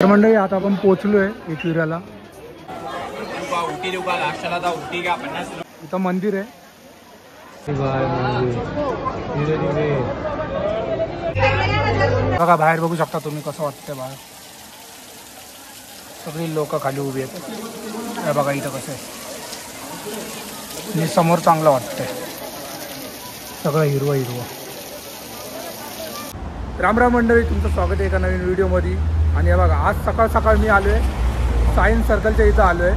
तर मंडळी आता आपण पोहोचलोय एकविराला. इथं मंदिर आहे. बघा बाहेर बघू शकता तुम्ही कसं वाटतंय बाहेर. सगळी लोक खाली उभी आहेत. बघा इथं कसं आहे. समोर चांगलं वाटतंय. सगळं हिरवं हिरवं. राम राम मंडळी, तुमचं स्वागत आहे एका नवीन व्हिडिओमध्ये. आणि हे बघा आज सकाळ सकाळ मी आलो आहे सायन्स सर्कलच्या इथं आलो आहे.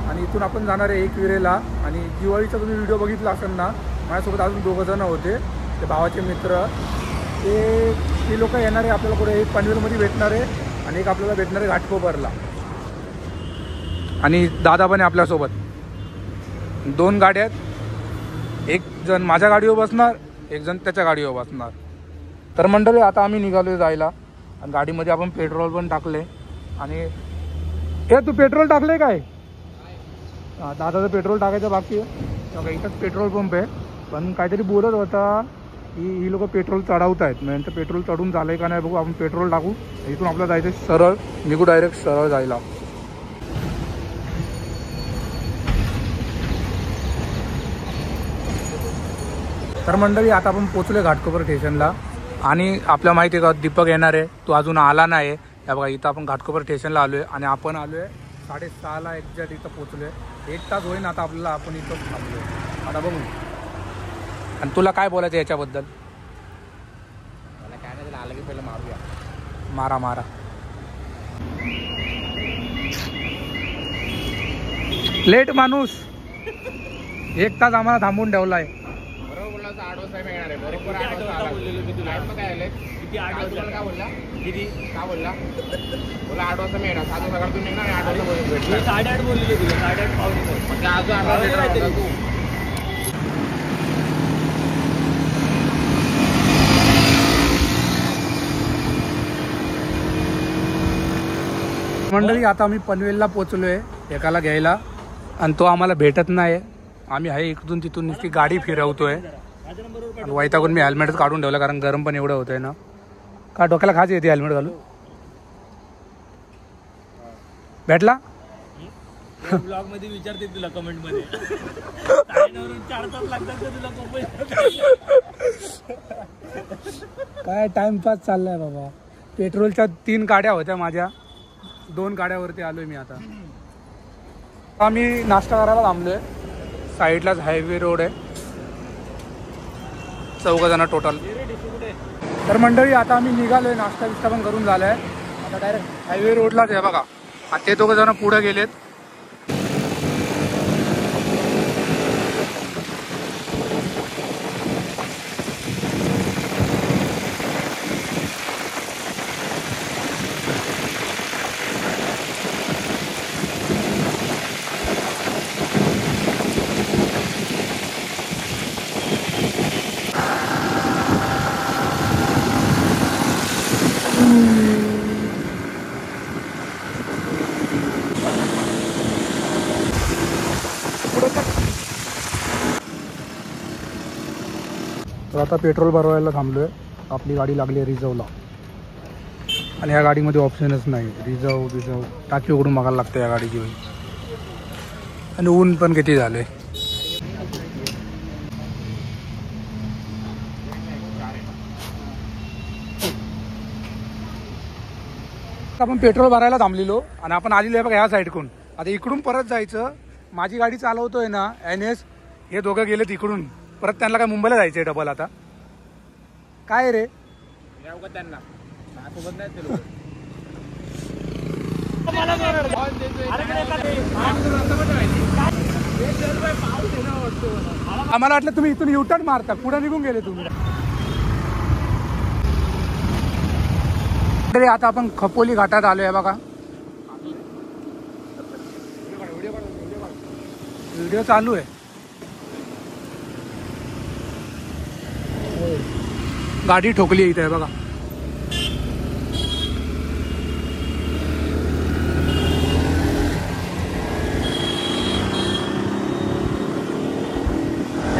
आणि इथून आपण जाणार आहे एकविरेला. आणि दिवाळीचा तुम्ही व्हिडिओ बघितला असेल ना, माझ्यासोबत अजून 2 जण होते, ते भावाचे मित्र. ते लोक येणार आहे आपल्याला कुठे. एक पनवेलमध्ये भेटणार आहे आणि एक आपल्याला भेटणार आहे घाटकोपरला. आणि दादा पण आहे आपल्यासोबत. 2 गाड्या आहेत. एक जण माझ्या गाडीवर बसणार, एक जण त्याच्या गाडीवर बसणार. तर मंडळी आता आम्ही निघालो जायला. आणि गाडीमध्ये आपण पेट्रोल पण टाकले. आणि हे तू पेट्रोल टाकले काय? दादाचं पेट्रोल टाकायचं बाकी आहे. इथंच पेट्रोल पंप आहे. पण काहीतरी बोलत होता की ही लोक पेट्रोल चढवत आहेत. म्हणजे पेट्रोल चढून झालं आहे का नाही बघू. आपण पेट्रोल टाकू. इथून आपल्याला जायचं सरळ निघू, डायरेक्ट सरळ जायला. तर मंडळी आता आपण पोचलो घाटकोपर स्टेशनला. आणि आपल्या माहिती आहे का दीपक येणार आहे, तो अजून आला नाही. या बघा इथं आपण घाटकोपर स्टेशनला आलो आहे. आणि आपण आलो आहे 6:30ला एक्झॅक्ट इथं पोचलो आहे. 1 तास होईन आता आपल्याला. आपण इथं थांबलो आहे. आता बघू. आणि तुला काय बोलायचं याच्याबद्दल? मला काय नाही, आलं की पहिलं मारूया. मारा मारा. लेट माणूस 1 तास आम्हाला थांबून ठेवला आहे. बरोबर बोलला, 8 वाजता मिळणार आहे. बरोबर 8 वाजता आला. काय आलं किती? 8 वाजता काय बोलला? किती का बोलला? बोला 8 वाजता मिळणार. 7 वाजता सकाळ तू निघणार. 8 वाजता भेटणार. 8:30 बोलले तुला. 8:30 पावणे अजून तू. मंडळी आता आम्ही पनवेलला पोचलो आहे एकाला घ्यायला. आणि तो आम्हाला भेटत नाही. आम्ही आहे इकडून तिथून नुसती गाडी फिरवतोय. आणि वैतागून मी हेल्मेटच काढून ठेवलं, कारण गरम पण एवढं होतंय ना. का डोक्याला खाज येते हेल्मेट घालून? भेटला? ब्लॉग मध्ये विचारते तुला कमेंट मध्ये. 4 तास लागतात तुला. काय टाइमपास चाललाय बाबा. पेट्रोलच्या 3 गाड्या होत्या माझ्या. 2 गाड्यावरती आलोय मी आता. आम्ही नाश्ता करायला थांबलोय. साईडलाच हायवे रोड आहे. 4 जण टोटल. तर मंडळी आता आम्ही निघालोय. नाश्ता बिस्ता पण करून झालाय. आता डायरेक्ट हायवे रोडलाच आहे बघा. आता ते 2 जण पुढे गेलेत. तर आता पेट्रोल भरवायला थांबलोय. आपली गाडी लागली आहे रिझर्वला. आणि या गाडीमध्ये ऑप्शनच नाही. रिझर्व टाकी उघडून बघायला लागतं या गाडीची. आणि ऊन पण किती झालंय. आपण पेट्रोल भरायला थांबलेलो आणि आपण आलेलो आहे बघा ह्या साईडकडून. आता इकडून परत जायचं. माझी गाडी चालवतोय ना NS. हे 2 गेलेत इकडून. परत त्यांना काय मुंबईला जायचंय डबल. आता काय रे त्यांना सोबत नाही ते लोक. आम्हाला वाटलं तुम्ही इथून युटर्न मारता. पुढे निघून गेले तुम्ही. आता आपण खपोली घाटात आलोय बघा. व्हिडिओ चालू आहे. गाडी ठोकली इथे आहे बघा.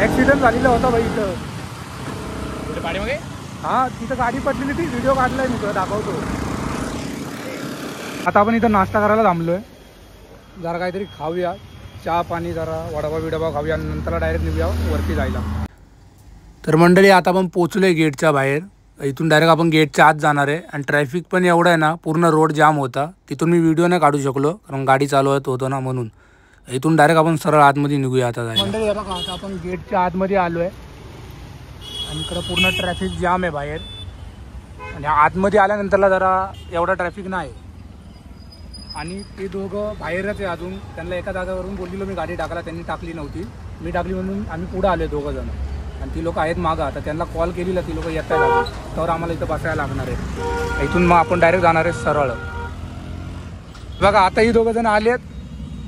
ऍक्सिडेंट झालेला होता भाई इथं. पाठीमागे हा तिथं गाडी पडलेली ती व्हिडिओ काढलाय मी तुला दाखवतो. आता आपण इथं नाश्ता करायला थांबलोय, जरा काहीतरी खाऊया, चहा पाणी जरा वडापाव बिडापाव खाऊया आणि नंतर डायरेक्ट निघूया वरती जायला. तर मंडळी आता आपण पोचलोय गेटच्या बाहेर. इथून डायरेक्ट आपण गेटच्या आत जाणार आहे आणि ट्रॅफिक पण एवढं आहे ना, पूर्ण रोड जाम होता. तिथून मी व्हिडिओ नाही काढू शकलो कारण गाडी चालवत होतो ना, म्हणून. इथून डायरेक्ट आपण सरळ आतमध्ये निघूया आता जायला. मंडळी बघा आता आपण गेटच्या आतमध्ये आलो आहे आणि इकडं पूर्ण ट्रॅफिक जाम आहे बाहेर. आणि आतमध्ये आल्यानंतरला जरा एवढा ट्रॅफिक नाही. आणि ते दोघं बाहेरच आहे अजून. त्यांना एका जागेवरून बोललेलो मी गाडी टाकायला, त्यांनी टाकली नव्हती. मी टाकली म्हणून आम्ही पुढे आलो दोघं जण. आणि ती लोक आहेत मागं. आता त्यांना कॉल केलेला, ती लोक येत आहेत तर आम्हाला इथं बसायला लागणार आहे. इथून मग आपण डायरेक्ट जाणार आहे सरळ. बघा आता ही दोघं जण आले आहेत.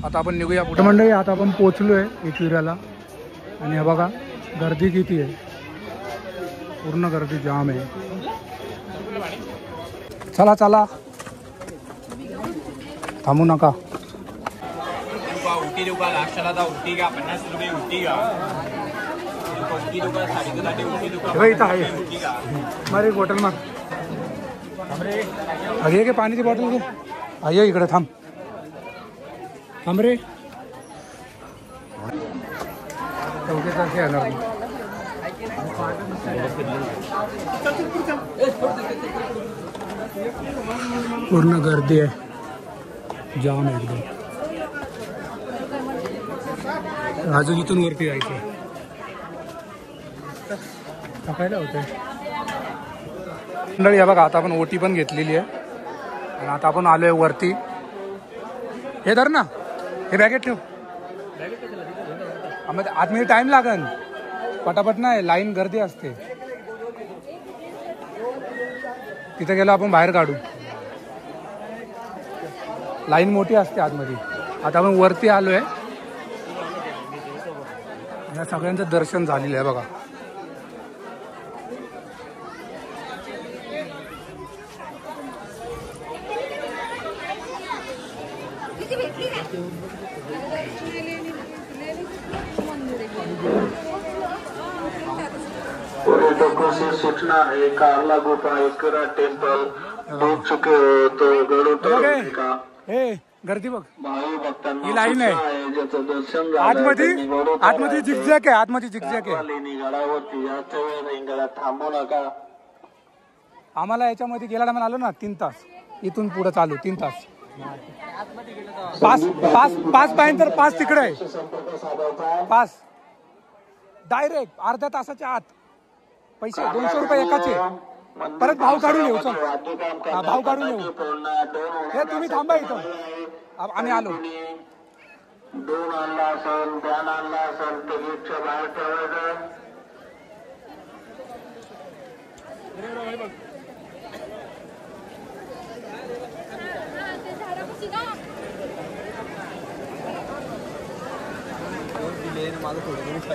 आता आपण निघूया पुढे. मंडळी आता आपण पोचलो आहे एकविराला आणि हे बघा गर्दी किती आहे, पूर्ण गर्दी जाम आहे. चला चला थांबू नका. उलटी देऊ का नाश्त्याला? जा उलटी घ्या, 50 रुपये उलटी घ्या. उलटी देऊ का? 3.5 उलटी देऊ का? इथं आहे मारे बॉटल मार. अरे घे पाण्याची बॉटल घे. ये इकडे थांब थांब रे. चौकीसारखे येणार पूर्ण गर्दी आहे, जाम आहे एकदम. अजून इथून वरती जायचं टाकायला होतं. मंडळी बघा आता आपण ओटी पण घेतलेली आहे आणि आता आपण आलोय वरती. हे धर ना, हे बॅगेट ठेव. आतमध्ये टाइम लागेल, पटापट नाही, लाईन गर्दी असते. तिथे गेलो आपण बाहेर काढू, लाईन मोठी असते आतमध्ये. आता आपण वरती आलोय, या सगळ्यांचं दर्शन झालेलं आहे बघा. पर्यटकों से सूचना है, कार्ला गुफा एकरा टेम्पल डूब चुके हो तो गरुड़ का गर्दी बघ. भावी भक्तांना ही लाईन आहे ज्याचं दर्शन आतमध्ये झिकझॅक आहे, आतमध्ये झिकझॅक आहे. गडावरती जास्त वेळ रिंगणात थांबू नका. आम्हाला याच्यामध्ये गेला टायमाला आलो ना 3 तास, इथून पुढे चालू 3 तास. पास पाहिजे तर पास तिकडे आहे. पास डायरेक्ट अर्ध्या तासाच्या आत. पैसे 200 रुपये एकाचे. परत भाव काढून येऊ. चल भाव काढून येऊ. हे तुम्ही थांबा इथं, आम्ही आलो. दोन आणला असेल, ध्यान आणला असेल तर गेटच्या बाहेर ठेवायचं.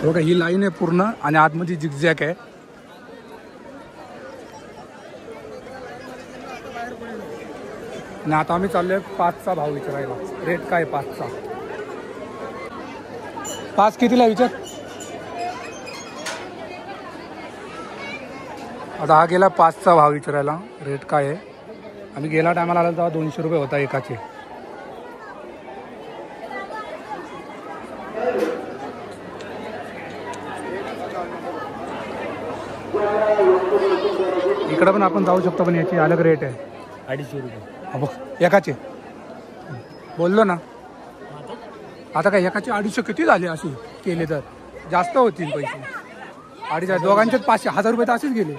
बघा ही लाईन आहे पूर्ण आणि आतमध्ये झिकझॅक आहे. आणि आता आम्ही चाललोय 5चा भाव विचारायला. रेट काय 5चा? 5 कितीला विचार? आता हा गेला 5चा भाव विचारायला. रेट काय आहे? आम्ही गेला टायमाला आला तेव्हा 200 रुपये होता एकाचे. इकडं पण आपण जाऊ शकतो, पण याची अलग रेट आहे. 250 रुपये एकाचे. बोललो ना आता काय एकाचे 250 किती झाले असे केले तर? जास्त होतील पैसे. 250 दोघांचेच 500 1000 रुपये तर असेच गेले.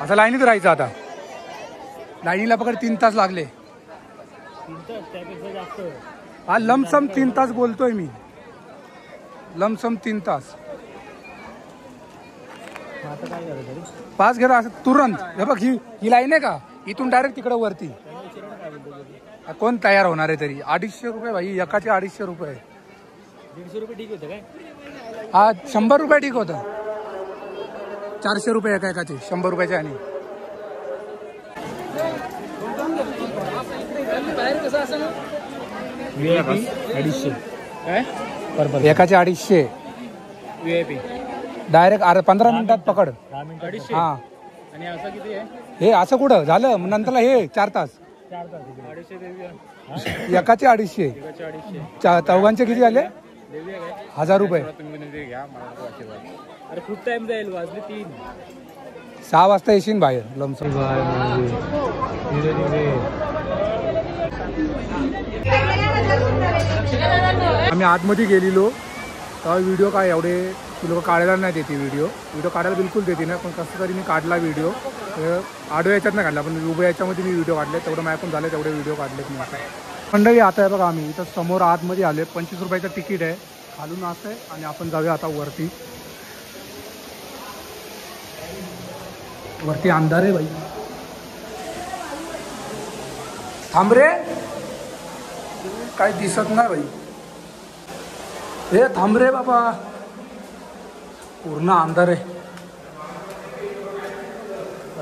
असं लाईनीत राहायचं. आता लाईनीला पकड 3 तास लागले. हा लमसम 3 तास बोलतोय मी, लमसम 3 तास. पास घेता असं तुरंत. हे बघ ही लाईन आहे का, इथून डायरेक्ट तिकडे वरती. कोण तयार होणार आहे तरी? 250 रुपये भाई, एकाचे 250 रुपये. 150 रुपये ठीक होतं काय? हा 100 रुपये ठीक होतं. 400 रुपये एकाचे, 100 रुपयाचे. आणि VIP 250 काय पर एकाचे 250. VIP डायरेक्ट 15 मिनिटात पकड. 10 मिनिट 250. हा आणि असं किती आहे? हे असं कुठं झालं मग नंतरला हे 4 तास 4 तास 250 देवी एकाचे 250. 250 चौघांचे किती झाले? देवी आहे काय? 1000 रुपये. तुम्ही ते घ्या मला नको आशीर्वाद. अरे खूप टाइम जाईल, वाजले 3. 6 वाजता येशील बाहेर लमसम. आम्ही आतमध्ये गेलेलो तेव्हा व्हिडिओ काय एवढे ती लोक काढायला नाही देते. व्हिडिओ काढायला बिलकुल देते नाही, पण कसं तरी मी काढला व्हिडिओ. आडव्या याच्यात नाही काढला, पण उभ्या याच्यामध्ये मी व्हिडिओ काढले. तेवढं माझ्याकडून झालं तेवढे व्हिडिओ काढलेत मी. आता मंडळी आता आहे बघा, आम्ही इथं समोर आतमध्ये आले. 25 रुपयाचं तिकीट आहे, खालून असं आहे. आणि आपण जाऊया आता वरती. वरती अंधार आहे बाई. थांब रे, काही दिसत नाही बाई. हे थांब रे बाबा, पूर्ण अंधार आहे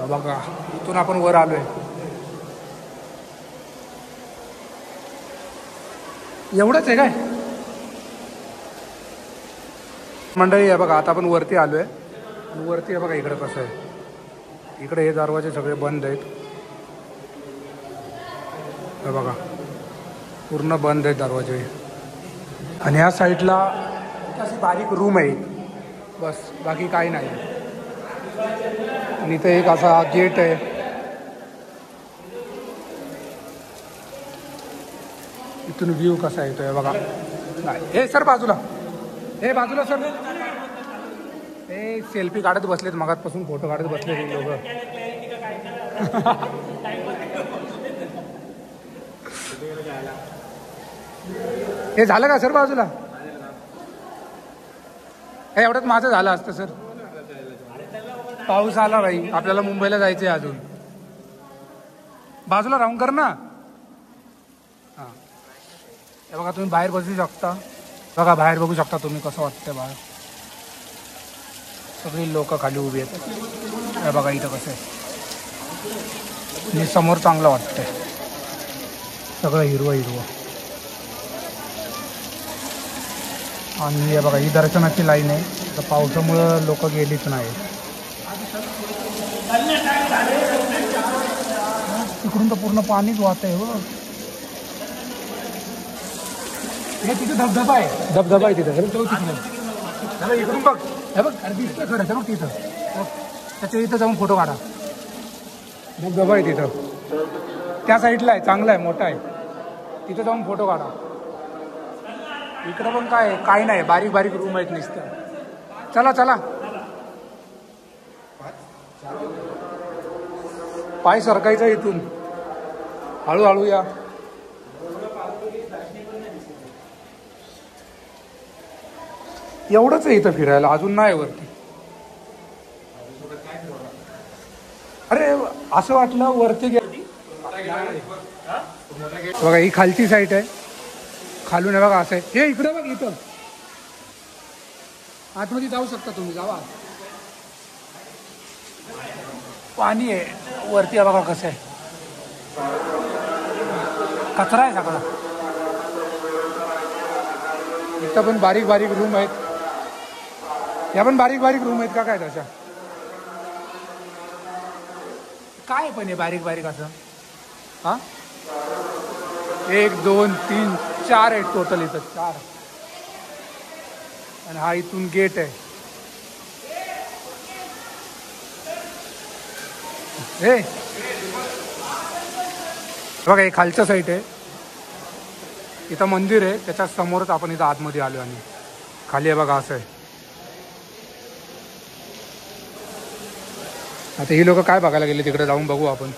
बघा. इथून आपण वर आलोय. एवढंच आहे काय मंडळी? आहे बघा, आता आपण वरती आलोय. वरती आहे बघा, इकडे कसं आहे. इकडे हे दरवाजे सगळे बंद आहेत. हे बघा, पूर्ण बंद आहेत दरवाजे. आणि ह्या साईडला अशी बारीक रूम आहे बस, बाकी काही नाही. आणि इथं एक असा गेट आहे. इथून व्ह्यू कसा येतोय बघा. नाही हे सर बाजूला, हे बाजूला सर. हे सेल्फी काढत बसलेत, मगातपासून फोटो काढत बसलेत हे लोक. हे झालं का सर बाजूला? हे एवढंच माझं झालं असतं सर. पाऊस आला बाई, आपल्याला मुंबईला जायचंय अजून. बाजूला राहून कर ना. हां हे बघा, तुम्ही बाहेर बसू शकता. बघा बाहेर बघू शकता तुम्ही कसं वाटतंय बाहेर. सगळी लोक खाली उभी आहेत. हे बघा इथं कसं आहे. आणि समोर चांगलं वाटतंय, सगळं हिरवं हिरवं. आणि हे बघा, ही दर्शनाची लाईन आहे. तर पावसामुळं लोक गेलीच नाही. तिकडून तर पूर्ण पाणीच वाहत आहे. हो हे तिथे धबधबा आहे, धबधबा आहे तिथं. हे जाऊ तिकडे, इकडून बघ. हे बघ दिसतं खरं, हे बघ तिथं. त्याच्या इथं जाऊन फोटो काढा. धबधबा आहे तिथं, त्या साईडला आहे, चांगला आहे, मोठा आहे. तिथं जाऊन फोटो काढा. इकडं पण काय काही नाही, बारीक बारीक रूम आहेत नुसतं. चला चला, पाय सरकायचं इथून, हळूहळू या. एवढंच आहे इथं फिरायला, अजून नाही वरती. अरे असं वाटलं वरती गे. बघा ही खालची साईड आहे, खालून आहे बघा असं आहे. हे इकडे बघ, इथं आतमध्ये जाऊ शकता तुम्ही, जावा. पाणी आहे वरती, आहे बघा कसं आहे. कचरा आहे सगळा. इथं पण बारीक बारीक रूम आहेत. या पण बारीक बारीक रूम आहेत का काय तशा? काय पण आहे बारीक बारीक असं? हां 1 2 3 4 आहेत टोटल इथं, 4. आणि हा इथून गेट आहे. हे बघा, हे खालच्या साईड आहे. इथं मंदिर आहे, त्याच्या समोरच आपण इथं आतमध्ये आलो. आणि खाली आहे बघा असं आहे. आता ही लोक काय बघायला गेले तिकडे, जाऊन बघू आपण.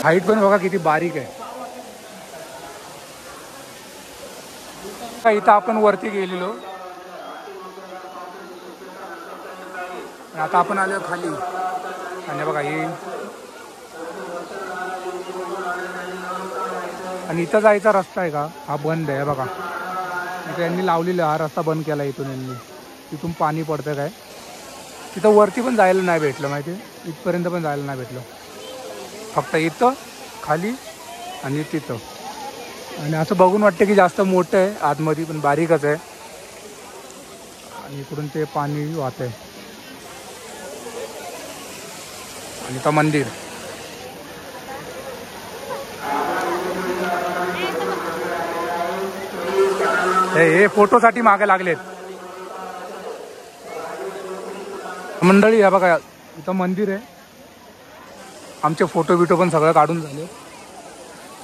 हाईट पण बघा किती बारीक आहे. इथं आपण वरती गेलेलो, आता आपण आलो खाली. आणि बघा ही, आणि इथं जायचा रस्ता आहे का, हा बंद आहे बघा. इथं यांनी लावलेला हा रस्ता बंद केला इथून यांनी. तिथून पाणी पडतं काय. तिथं वरती पण जायला नाही भेटलं माहिती आहे, इथपर्यंत पण जायला नाही भेटलं. फक्त इथं खाली आणि तिथं. आणि असं बघून वाटतं की जास्त मोठं आहे आतमध्ये, पण बारीकच आहे. आणि इकडून ते पाणी वाहत आहे. आणि तो मंदिर. हे फोटोसाठी मागे लागलेत मंडळी. या बघा इथं मंदिर आहे. आमचे फोटो बिटो पण सगळं काढून झाले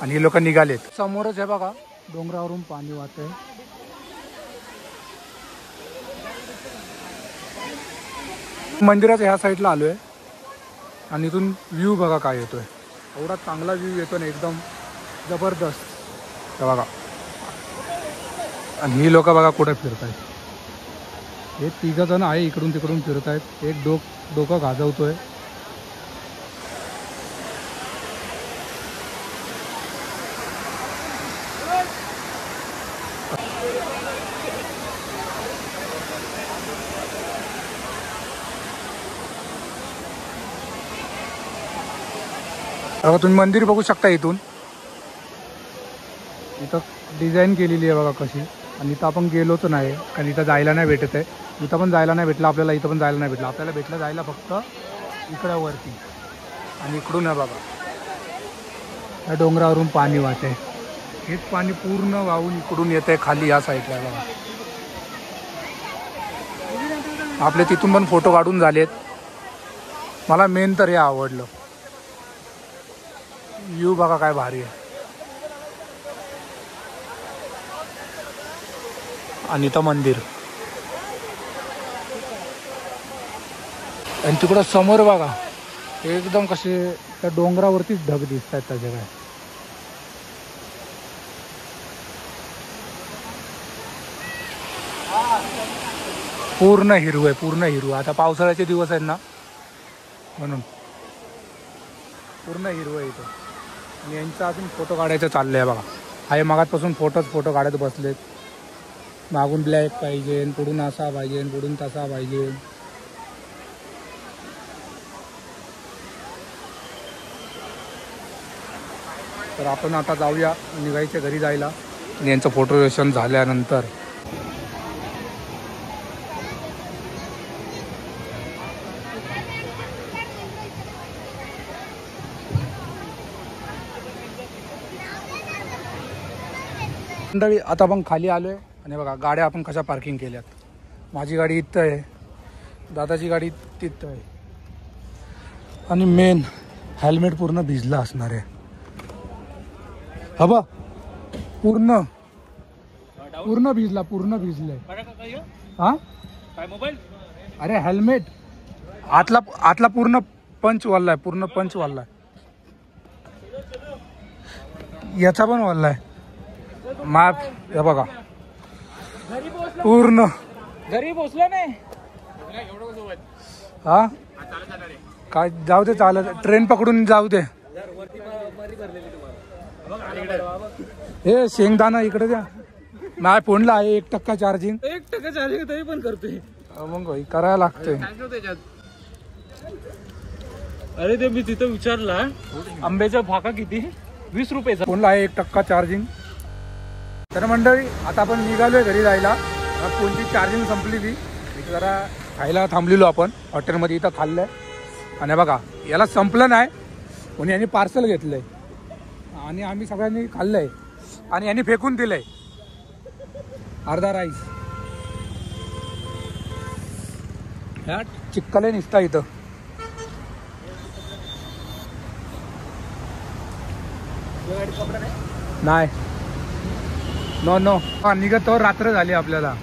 आणि हे लोक निघालेत. समोरच आहे बघा, डोंगरावरून पाणी वाहत आहे. मंदिराच्या ह्या साईडला आलोय आणि इथून व्ह्यू बघा काय येतोय. एवढा चांगला व्ह्यू येतो ना, एकदम जबरदस्त. हे बघा. आणि ही लोक बघा कुठे फिरत आहेत. हे 3 जण आहे, इकडून तिकडून फिरत आहेत. एक डोकं गाजवतोय. बघा तुम्ही मंदिर बघू शकता इथून. इथं डिझाईन केलेली आहे बघा कशी. आणि इथं आपण गेलोच नाही कारण इथं जायला नाही भेटत आहे. इथं पण जायला नाही भेटलं आपल्याला, इथं पण जायला नाही भेटलं आपल्याला. भेटलं जायला फक्त इकडं वरती. आणि इकडून आहे बघा, या डोंगरावरून पाणी वाहते. हेच पाणी पूर्ण वाहून इकडून येत आहे खाली या साईडला बघा. आपले तिथून पण फोटो काढून झालेत. मला मेन तर हे आवडलं. व्ह्यू बघा काय भारी आहे. आणि इथं मंदिर. आणि तिकडं समोर बघा एकदम कसे त्या डोंगरावरतीच ढग दिसत आहेत त्याचे काय. पूर्ण हिरवं आहे, पूर्ण हिरवं. आता पावसाळ्याचे दिवस आहेत ना म्हणून पूर्ण हिरवं आहे इथं. आणि यांचा अजून फोटो काढायचं चाललं आहे बघा. आहे मगातपासून फोटो काढत बसलेत. मागून ब्लॅक पाहिजे, पुढून असा पाहिजे, पुढून तसा पाहिजे. तर आपण आता जाऊया, निघायच्या घरी जायला. आणि यांचं फोटो सेशन झाल्यानंतर मंडळी आता आपण खाली आलोय. आणि बघा गाड्या आपण कशा पार्किंग केल्यात. माझी गाडी इथं आहे, दादाची गाडी तिथं आहे. आणि मेन हेल्मेट पूर्ण भिजला असणार आहे. हबा पूर्ण भिजलंय. हा काय मोबाईल? अरे हेल्मेट आतला पूर्ण पंच वाढलाय, पूर्ण पंच वाढलाय. याचा पण वाढलाय माप. हे बघा पूर्ण घरी पोचलो नाही. हा काय जाऊ दे, चालत ट्रेन पकडून जाऊ दे. हे शेंगदाणा इकडे द्या. माझ्या फोनला आहे 1% चार्जिंग. 1% चार्जिंग तरी पण करतोय. मग भाई करायला लागतंय. अरे ते मी तिथं विचारला आंब्याचा फाका किती, 20 रुपयाचा. फोनला आहे 1% चार्जिंग. तर मंडळी आता आपण निघालोय घरी जायला. फोनची चार्जिंग संपलेली. इथं जरा खायला थांबलेलो आपण हॉटेलमध्ये. इथं खाल्लंय. आणि बघा याला संपलं नाही म्हणून यांनी पार्सल घेतलंय आणि आम्ही सगळ्यांनी खाल्लंय. आणि यांनी फेकून दिलंय अर्धा राईस. ह्या चिक्कल निसता इथं. नाही नो निघत तर रात्र झाली आपल्याला.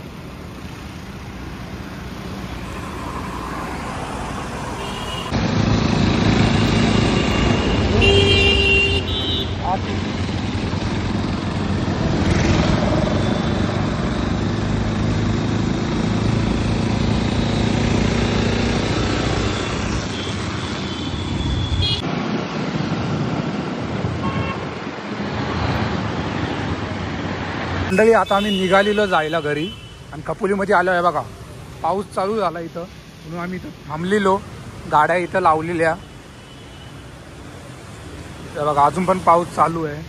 मंडळी आता आम्ही निघालेलो जायला घरी. आणि कपुलीमध्ये आलो आहे बघा. पाऊस चालू झाला इथं म्हणून आम्ही इथं थांबलेलो. गाड्या इथं लावलेल्या. बघा अजून पण पाऊस चालू आहे.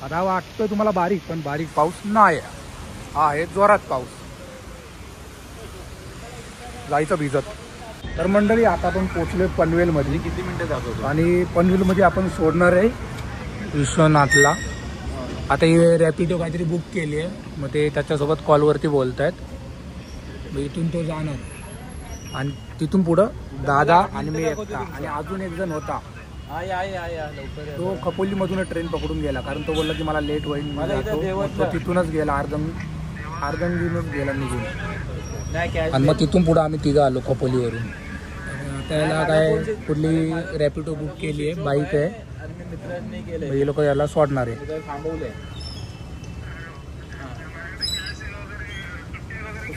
आता वाटतोय तुम्हाला बारीक, पण बारीक पाऊस नाही आहे. हा आहे जोरात पाऊस, जायचं भिजत. तर मंडळी आता आपण पोचलोय पनवेलमध्ये. किती मिनिटं दाखवतो? आणि पनवेलमध्ये आपण सोडणार आहे विश्वनाथला. आता हे रॅपिडो काहीतरी बुक केली आहे, मग ते त्याच्यासोबत कॉलवरती बोलत आहेत. मग इथून तो जाणार आणि तिथून पुढं दादा आणि मी एकटा आणि अजून एक जण होता लवकर तो खपोलीमधून ट्रेन पकडून गेला, कारण तो बोलला की मला लेट होईल. मला इथं तो तिथूनच गेला, अर्धंगीनच गेला निघून. नाही आणि मग तिथून पुढं आम्ही तिघं आलो खपोलीवरून. त्याला काय कुठली रॅपिडो बुक केली आहे, बाईक आहे. मित्रांनी केलं हे लोक याला सोडणार आहे. थांबवलंय.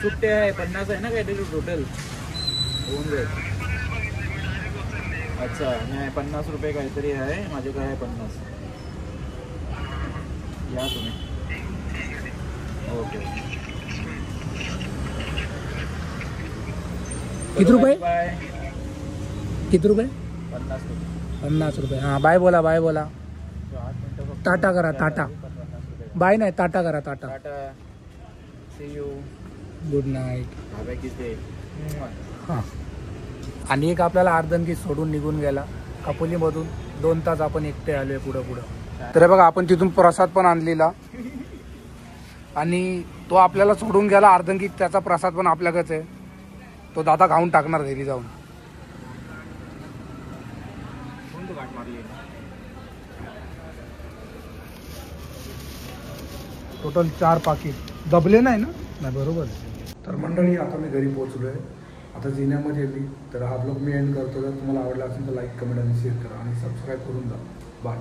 सुट्टे आहे 50 आहे ना काहीतरी टोटल होऊन जाईल. अच्छा नाही 50 रुपये काहीतरी आहे, माझ्याकडे आहे 50. या तुम्ही. ओके किती रुपये? बाय. किती रुपये? 50 रुपये. 50 रुपये. हां बाय बोला, बाय बोला. 8 मिनिटं फक्त. टाटा करा, टाटा. 50 रुपये. बाय नाही, टाटा करा, ta-ta. Ta-ta. See you. Good night. Bye किती. हां. आणि एक आपल्याला अर्धंगी सोडून निघून गेला खपोलीमधून. 2 तास आपण एकटे आलोय पुढं. तर बघा आपण तिथून प्रसाद पण आणलेला आणि तो आपल्याला सोडून गेला अर्धंगी. त्याचा प्रसाद पण आपल्याकडेच आहे, तो दादा खाऊन टाकणार घरी जाऊन. टोटल 4 पाकिट दबले नाही ना? नाही बरोबर. तर मंडळी आता मी घरी पोहोचलो आहे, आता जिन्यामध्ये येते. तर हा ब्लॉग मी एंड करतो. जर तुम्हाला आवडला असेल तर लाईक, कमेंट आणि शेअर करा आणि सबस्क्राईब करून जा. बाय.